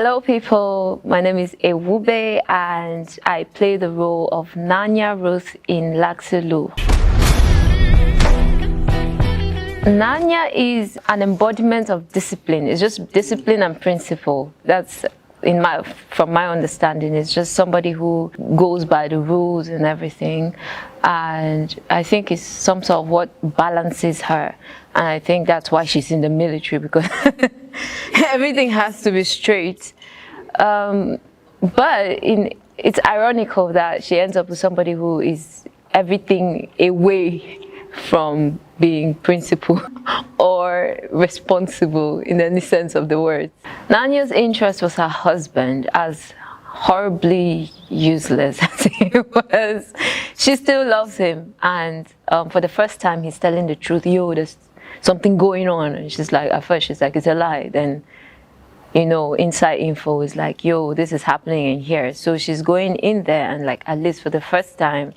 Hello people, my name is Ewube and I play the role of Nanya Ruth in Lourd. Nanya is an embodiment of discipline. It's just discipline and principle. That's from my understanding, it's just somebody who goes by the rules and everything. And I think it's some sort of what balances her. And I think that's why she's in the military, because everything has to be straight. But it's ironical that she ends up with somebody who is everything away from being principled or responsible in any sense of the word. Nanya's interest was her husband, as horribly useless as he was. She still loves him, and for the first time he's telling the truth. Yo, there's something going on, and she's like, at first she's like, it's a lie. Then, you know, inside info is like, yo, this is happening in here. So she's going in there and like, at least for the first time,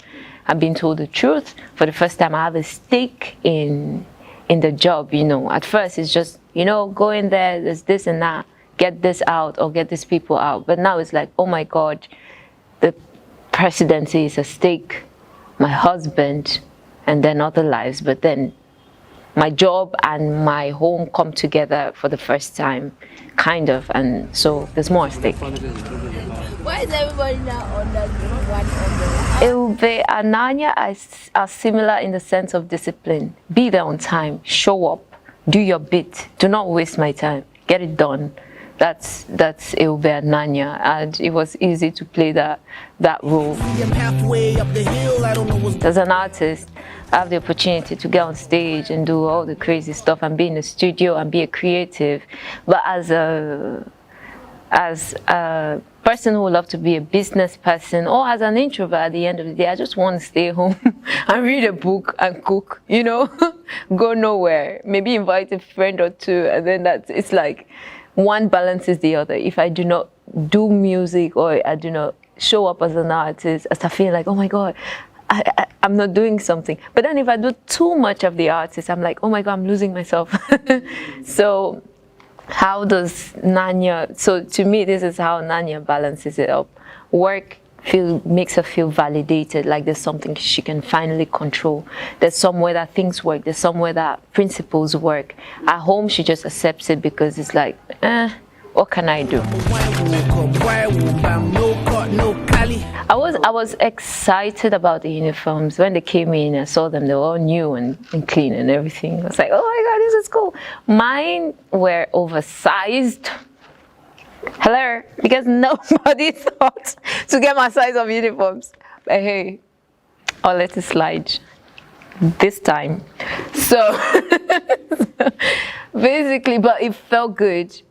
I've been told the truth. For the first time, I have a stake in the job, you know. At first, it's just, you know, go in there, there's this and that, get this out or get these people out. But now it's like, oh my God, the presidency is at stake, my husband, and then other lives. But then my job and my home come together for the first time, kind of. And so there's more at stake. Why is everybody now on that one Ewube and Nanya are similar in the sense of discipline. Be there on time, show up, do your bit, do not waste my time, get it done. That's Ewube and Nanya, and it was easy to play that role. As an artist, I have the opportunity to get on stage and do all the crazy stuff and be in the studio and be a creative. But as a person who would love to be a business person, or as an introvert, at the end of the day, I just want to stay home and read a book and cook, you know, go nowhere, maybe invite a friend or two, and then it's like one balances the other. If I do not do music or I do not show up as an artist, as I feel like, oh my God, I'm not doing something. But then if I do too much of the artist, I'm like, oh my God, I'm losing myself. So how does Nanya, so to me, this is how Nanya balances it up. Work makes her feel validated, like there's something she can finally control. There's somewhere that things work, there's somewhere that principles work. At home, she just accepts it because it's like, what can I do? I was excited about the uniforms. When they came in, I saw them, they were all new and clean and everything. I was like, oh my God, this is cool. Mine were oversized. Hello, because nobody thought to get my size of uniforms. But hey, I'll let it slide this time. So basically, but it felt good.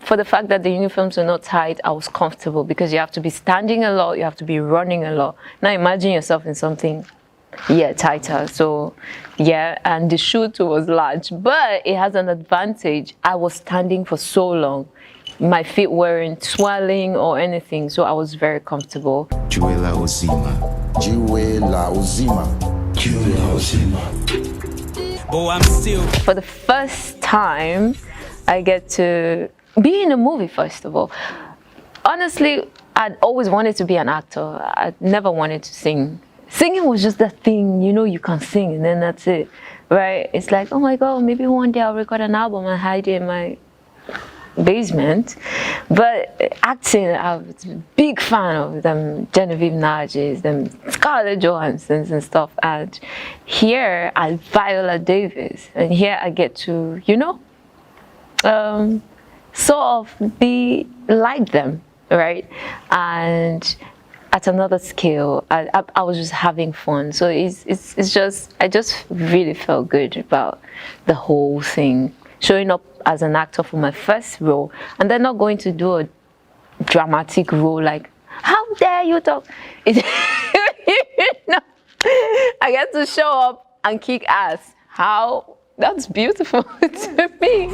For the fact that the uniforms were not tight, I was comfortable because you have to be standing a lot, you have to be running a lot. Now imagine yourself in something, tighter. So yeah, and the shoe too was large, but it has an advantage. I was standing for so long. My feet weren't swelling or anything, so I was very comfortable. For the first time, I get to be in a movie, first of all. Honestly, I'd always wanted to be an actor. I never wanted to sing. Singing was just that thing, you know, you can sing and then that's it, right? It's like, oh my God, maybe one day I'll record an album and hide it in my basement. But acting, I was a big fan of them Genevieve Nages, them Scarlett Johanssons and stuff. And here I'm Viola Davis, and here I get to, you know, sort of be like them, right? And at another scale, I was just having fun. So it's just, I just really felt good about the whole thing. Showing up as an actor for my first role, and then not going to do a dramatic role like, how dare you talk? You know, I get to show up and kick ass. That's beautiful to me.